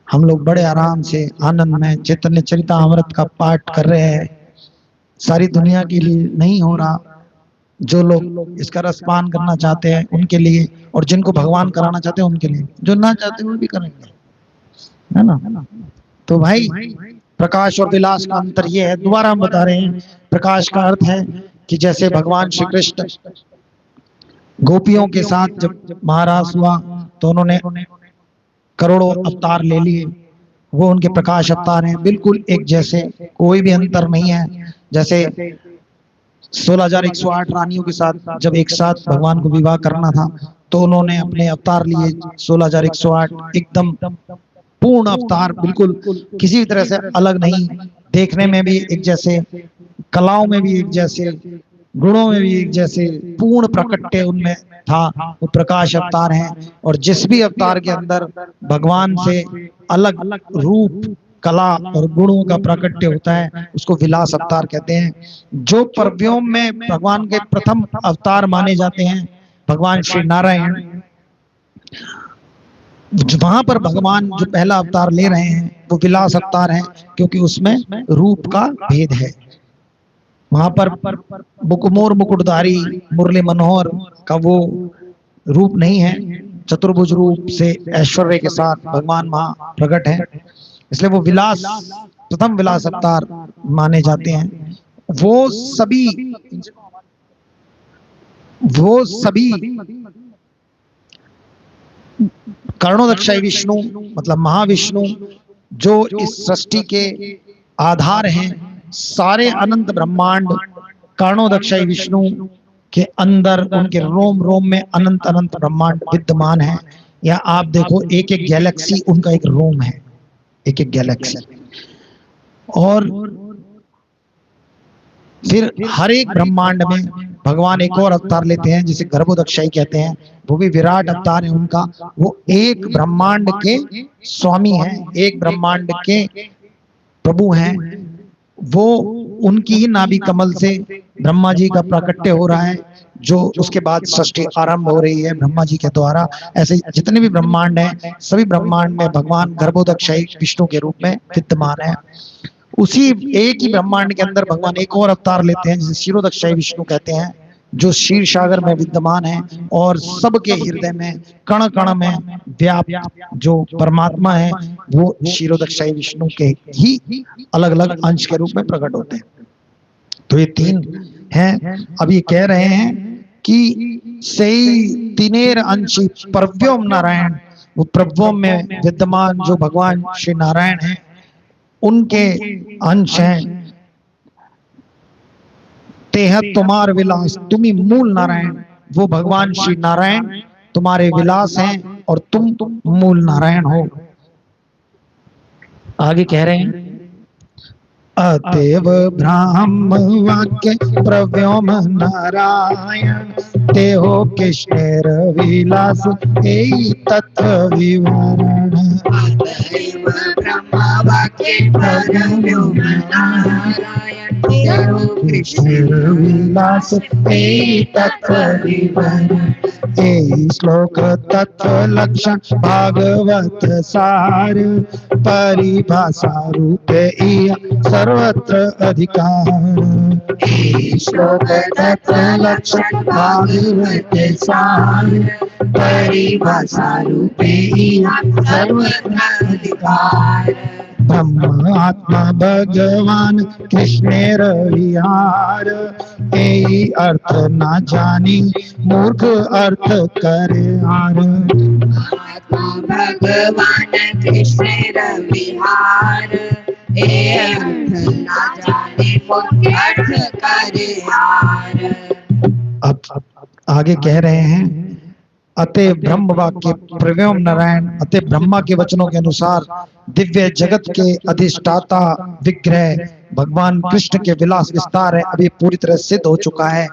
हम लोग बड़े आराम से आनंद में चैतन्य चरितामृत का पाठ कर रहे हैं। सारी दुनिया के लिए नहीं हो रहा, जो लोग इसका रसपान करना चाहते हैं उनके लिए, और जिनको भगवान कराना चाहते हैं उनके लिए, जो ना चाहते वो भी करेंगे, है ना। तो भाई, प्रकाश और विलास का अंतर ये है, दोबारा हम बता रहे हैं। प्रकाश का अर्थ है कि जैसे भगवान श्री कृष्ण गोपियों के साथ जब महाराज हुआ तो उन्होंने करोड़ों अवतार ले लिए, वो उनके प्रकाश अवतार हैं, बिल्कुल एक जैसे, कोई भी अंतर नहीं है। जैसे 16,108 रानियों के साथ जब एक साथ भगवान को विवाह करना था तो उन्होंने अपने अवतार लिए 16,108, एकदम पूर्ण अवतार, बिल्कुल किसी भी तरह से अलग नहीं, देखने में भी एक जैसे, कलाओं में भी एक जैसे, गुणों में भी एक जैसे, पूर्ण प्रकट्य उनमें था। वो प्रकाश अवतार हैं। और जिस भी अवतार के अंदर भगवान से अलग रूप, कला और गुणों का प्राकट्य होता है उसको विलास अवतार कहते हैं। जो परव्योम में भगवान के प्रथम अवतार माने जाते हैं भगवान श्री नारायण, वहां पर भगवान जो पहला अवतार ले रहे हैं वो विलास अवतार है, क्योंकि उसमें रूप का भेद है। वहां पर मुकुमोर मुकुटधारी मुरली मनोहर का वो रूप नहीं है, चतुर्भुज रूप से ऐश्वर्य के साथ भगवान वहां प्रकट है, इसलिए वो विलास, प्रथम विलास अवतार माने जाते हैं। वो सभी वो सभी कर्णोदक्षाई विष्णु, मतलब महाविष्णु, जो इस सृष्टि के आधार हैं, सारे अनंत ब्रह्मांड कर्णोदक्षाई विष्णु के अंदर, उनके रोम रोम में अनंत अनंत ब्रह्मांड विद्यमान है। या आप देखो, एक एक गैलेक्सी उनका एक रोम है, एक एक गैलेक्सी। और फिर हर एक ब्रह्मांड में भगवान एक और अवतार लेते हैं जिसे गर्भोदक्षाई कहते हैं, वो भी विराट अवतार है उनका। वो एक ब्रह्मांड के स्वामी हैं, एक ब्रह्मांड के प्रभु हैं। वो उनकी ही नाभि कमल से ब्रह्मा जी का प्राकट्य हो रहा है, जो उसके बाद सृष्टि आरंभ हो रही है ब्रह्मा जी के द्वारा। ऐसे जितने भी ब्रह्मांड हैं, सभी ब्रह्मांड में भगवान गर्भोदक्षाई विष्णु के रूप में विद्यमान है। उसी एक ही ब्रह्मांड के अंदर भगवान एक और अवतार लेते हैं जिसे क्षीरोदक्षाई विष्णु कहते हैं, जो क्षीर सागर में विद्यमान है और सबके हृदय में, कण कण में व्याप्त जो परमात्मा है वो क्षीरोदक्षाई विष्णु के ही अलग अलग अंश के रूप में प्रकट होते हैं। तो ये तीन हैं। अब ये कह रहे हैं कि सही तीनेर अंशी परव्योम नारायण, वो प्रव्योम में विद्यमान जो भगवान श्री नारायण हैं उनके अंश हैं। तेह तुम्हार विलास, तुम ही मूल नारायण, वो भगवान श्री नारायण तुम्हारे विलास हैं और तुम मूल नारायण हो। आगे कह रहे हैं, अतएव ब्रह्म वाक्य प्रव्योम नारायण, ते हो कृष्णेर विलास एई तत्व विवरण। अतएव ब्रह्म वाक्य प्रव्योम नारायण, ते हो कृष्णेर विलास एई तत्व विवरण। एई श्लोक तत्व लक्षण भागवत सार, परिभाषा रूपे सर्वत्र अधिकार। श्लोक तत्व लक्षण भागवत सार, परिभाषा रूपे सर्वत्र अधिकार। ब्रह्म आत्मा भगवान कृष्णेर विहार, एई अर्थ ना जानी मूर्ख अर्थ करे हार। आत्मा भगवान कृष्णेर विहार, ए अर्थ ना जाने मूर्ख अर्थ करे हार। अब आगे कह रहे हैं, अतः ब्रह्म वाक्य प्रव्योम नारायण, अतः ब्रह्मा के वचनों के अनुसार दिव्य जगत के अधिष्ठाता विग्रह भगवान कृष्ण के विलास विस्तार है। अभी पूरी तरह सिद्ध हो चुका है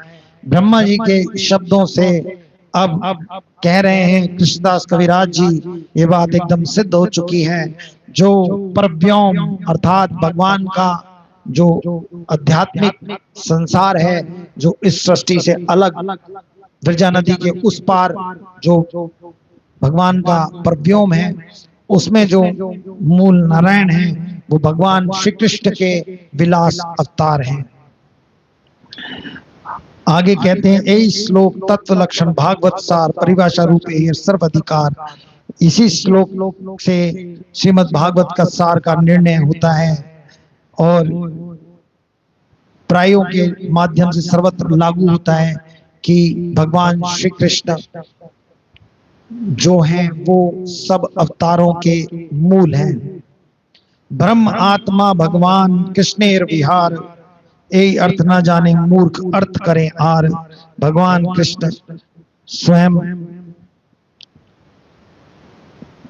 ब्रह्मा जी के शब्दों से। अब कह रहे हैं कृष्णदास कविराज जी, ये बात एकदम सिद्ध हो चुकी है। जो परव्योम अर्थात भगवान का जो आध्यात्मिक संसार है, जो इस सृष्टि से अलग विरजा नदी के उस पार जो भगवान का परव्योम है, उसमें जो मूल नारायण है वो भगवान श्री कृष्ण के विलास अवतार हैं। आगे कहते हैं ए श्लोक तत्व लक्षण भागवत सार परिभाषा रूप सर्व अधिकार। इसी श्लोक से श्रीमद् भागवत का सार का निर्णय होता है और प्रायों के माध्यम से सर्वत्र लागू होता है कि भगवान श्री कृष्ण जो हैं वो सब अवतारों के मूल हैं। ब्रह्म आत्मा भगवान कृष्णेर विहार, ए अर्थ ना जाने मूर्ख अर्थ करें आर। भगवान कृष्ण स्वयं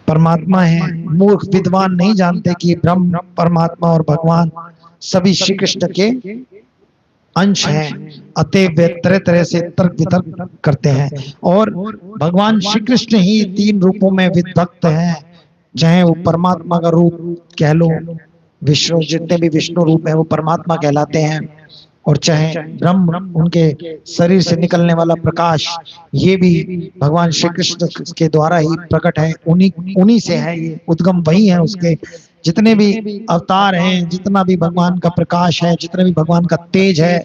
परमात्मा है, मूर्ख विद्वान नहीं जानते कि ब्रह्म परमात्मा और भगवान सभी श्री कृष्ण के अंश हैं। अतः वे तरह तरह से तर्क वितर्क करते हैं और भगवान श्री कृष्ण ही तीन रूपों में विभक्त हैं, चाहे वो परमात्मा का रूप कह लो, विष्णु जितने भी विष्णु रूप है वो परमात्मा कहलाते हैं, और चाहे ब्रह्म उनके शरीर से निकलने वाला प्रकाश ये भी भगवान श्री कृष्ण के द्वारा ही प्रकट है, उन्हीं से है, ये उद्गम वही है। उसके जितने भी अवतार हैं, जितना भी भगवान का प्रकाश है, जितने भी भगवान का तेज है,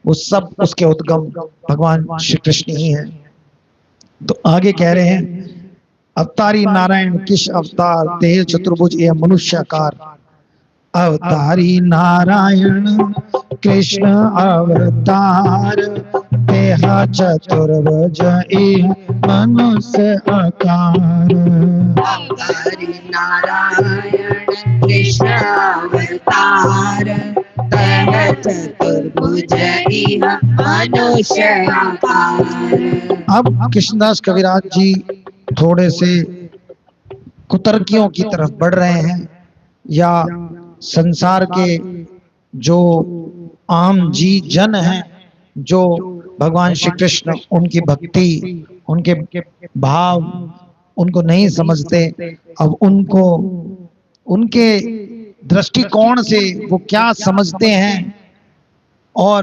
वो सब उसके उद्गम भगवान श्री कृष्ण ही है। तो आगे कह रहे हैं अवतारी नारायण किस अवतार तेज चतुर्भुज यह मनुष्याकार। अवतारी नारायण कृष्ण अवतार तेहा चतुर्भुज मनुष्य आकार। अवतारी नारायण कृष्ण अवतार तेहा चतुर्भुज मनुष्य आकार। अब कृष्णदास कविराज जी थोड़े से कुतर्कियों की तरफ बढ़ रहे हैं, या संसार के जो आम जी जन हैं जो भगवान श्री कृष्ण उनकी भक्ति उनके भाव उनको नहीं समझते, अब उनको उनके दृष्टिकोण से वो क्या समझते हैं, और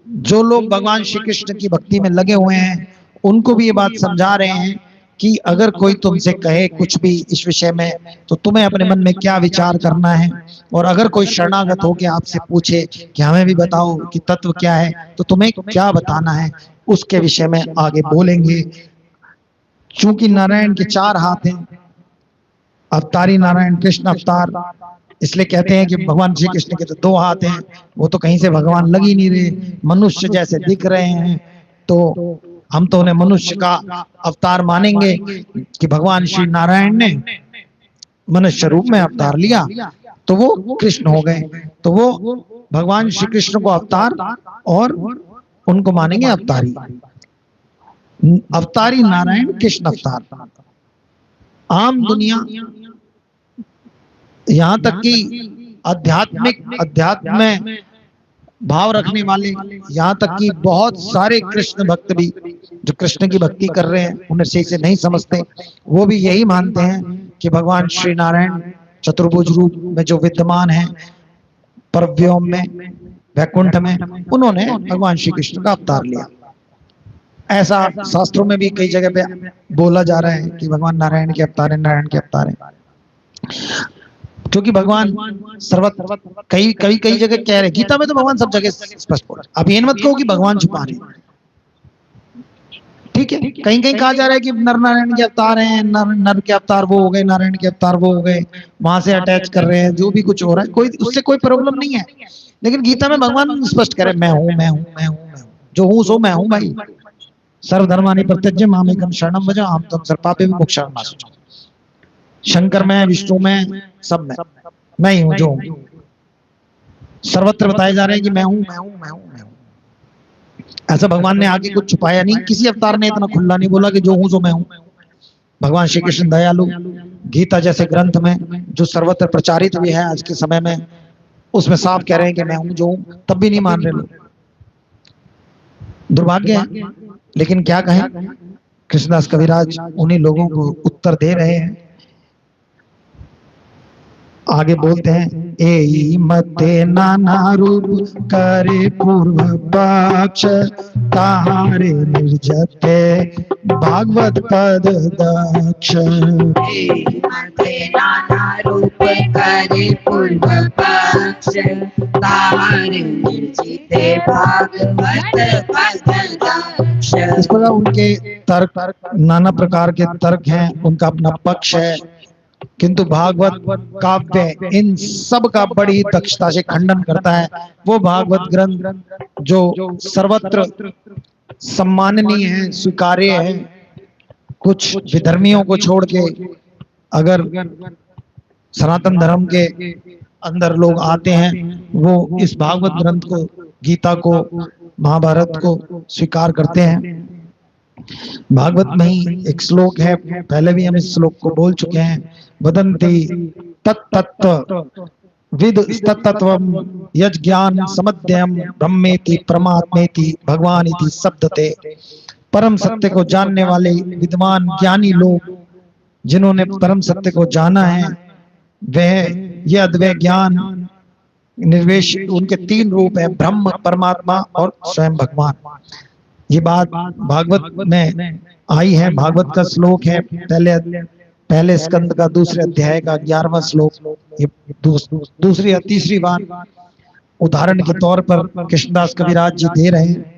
जो लोग भगवान श्री कृष्ण की भक्ति में लगे हुए हैं उनको भी ये बात समझा रहे हैं कि अगर कोई तुमसे कहे कुछ भी इस विषय में तो तुम्हें अपने मन में क्या विचार करना है, और अगर कोई शरणागत होकर आपसे पूछे कि हमें भी बताओ कि तत्व क्या है तो तुम्हें क्या बताना है, उसके विषय में आगे बोलेंगे। चूंकि नारायण के चार हाथ हैं, अवतारी नारायण कृष्ण अवतार, इसलिए कहते हैं कि भगवान श्री कृष्ण के तो दो हाथ हैं, वो तो कहीं से भगवान लग ही नहीं रहे, मनुष्य जैसे दिख रहे हैं, तो हम तो उन्हें मनुष्य का अवतार मानेंगे कि भगवान श्री नारायण ने मनुष्य रूप में अवतार लिया तो वो कृष्ण हो गए, तो वो भगवान श्री कृष्ण को अवतार और उनको मानेंगे अवतारी। अवतारी नारायण कृष्ण अवतार। आम दुनिया यहाँ तक कि अध्यात्म में भाव रखने वाले, यहाँ तक कि बहुत सारे कृष्ण भक्त भी जो कृष्ण की भक्ति कर रहे हैं उन्हें सही से नहीं समझते, वो भी यही मानते हैं कि भगवान श्री नारायण चतुर्भुज रूप में जो विद्यमान है परव्योम में वैकुंठ में, उन्होंने भगवान श्री कृष्ण का अवतार लिया। ऐसा शास्त्रों में भी कई जगह पे बोला जा रहा है कि भगवान नारायण के अवतार है, नारायण के अवतार है, क्योंकि भगवान सर्वत्र कई जगह कह रहे, गीता में तो भगवान सब जगह स्पष्ट बोल रहे। अब ये मत कहो कि भगवान छुपा रहे, ठीक है, कहीं कहीं कहा जा रहा है कि नर नारायण के अवतार हैं, नर के अवतार वो हो गए, नारायण के अवतार वो हो गए, वहां से अटैच कर रहे हैं, जो भी कुछ हो रहा है कोई उससे कोई प्रॉब्लम नहीं है, लेकिन गीता में भगवान स्पष्ट कह रहे मैं हूं मैं हूं मैं हूं, जो हूं सो मैं हूं भाई। सर्वधर्मानि परित्यज्य मामेकं शरणं व्रज अहं त्वं सर्वपापेभ्यो मोक्षं मास्मि। शंकर में, विष्णु में, सब में मैं ही हूं जो हूं। सर्वत्र बताए जा रहे हैं कि मैं हूं मैं हूं मैं हूं मैं हूं। ऐसा भगवान ने आगे कुछ छुपाया नहीं, किसी अवतार ने इतना खुला नहीं बोला कि जो हूं सो मैं हूं। भगवान श्री कृष्ण दयालु, गीता जैसे ग्रंथ में जो सर्वत्र प्रचारित भी है आज के समय में, उसमें साफ कह रहे हैं कि मैं हूं जो हूं, तब भी नहीं मान रहे लोग। दुर्भाग्य है, लेकिन क्या कहें, कृष्णदास कविराज उन्हीं लोगों को उत्तर दे रहे हैं। आगे बोलते हैं ए मते नाना रूप करे पूर्व पक्ष तारे निर्जते भागवत पद दक्ष। माथे नाना रूप करे पूर्व पक्ष तार निर्जिते भागवत पद दक्ष। इस प्रकार उनके तर्क नाना प्रकार के तर्क हैं, उनका अपना पक्ष है, किंतु भागवत काव्य इन सब का बड़ी दक्षता से खंडन करता है। वो भागवत ग्रंथ जो सर्वत्र सम्माननीय है, स्वीकार्य है। कुछ विधर्मियों को छोड़ के अगर सनातन धर्म के अंदर लोग आते हैं, वो इस भागवत ग्रंथ को, गीता को, महाभारत को स्वीकार करते हैं। भागवत में ही एक श्लोक है, पहले भी हम इस श्लोक को बोल चुके हैं, वदन्ति तत्तत्व विद तत्तत्वम यज ज्ञान समध्यम ब्रह्मेति परमात्मेति भगवान इति शब्दते। परम सत्य को जानने वाले विद्वान ज्ञानी लोग जिन्होंने परम सत्य को जाना है, वह यह अद्वैय ज्ञान निर्वेश, उनके तीन रूप है, ब्रह्म, परमात्मा और स्वयं भगवान। ये बात भागवत में आई है। भागवत का श्लोक है पहले स्कंद का दूसरे अध्याय का 11वां श्लोक। ये दूसरी या तीसरी बार उदाहरण के तौर पर कृष्णदास कविराज जी दे रहे हैं।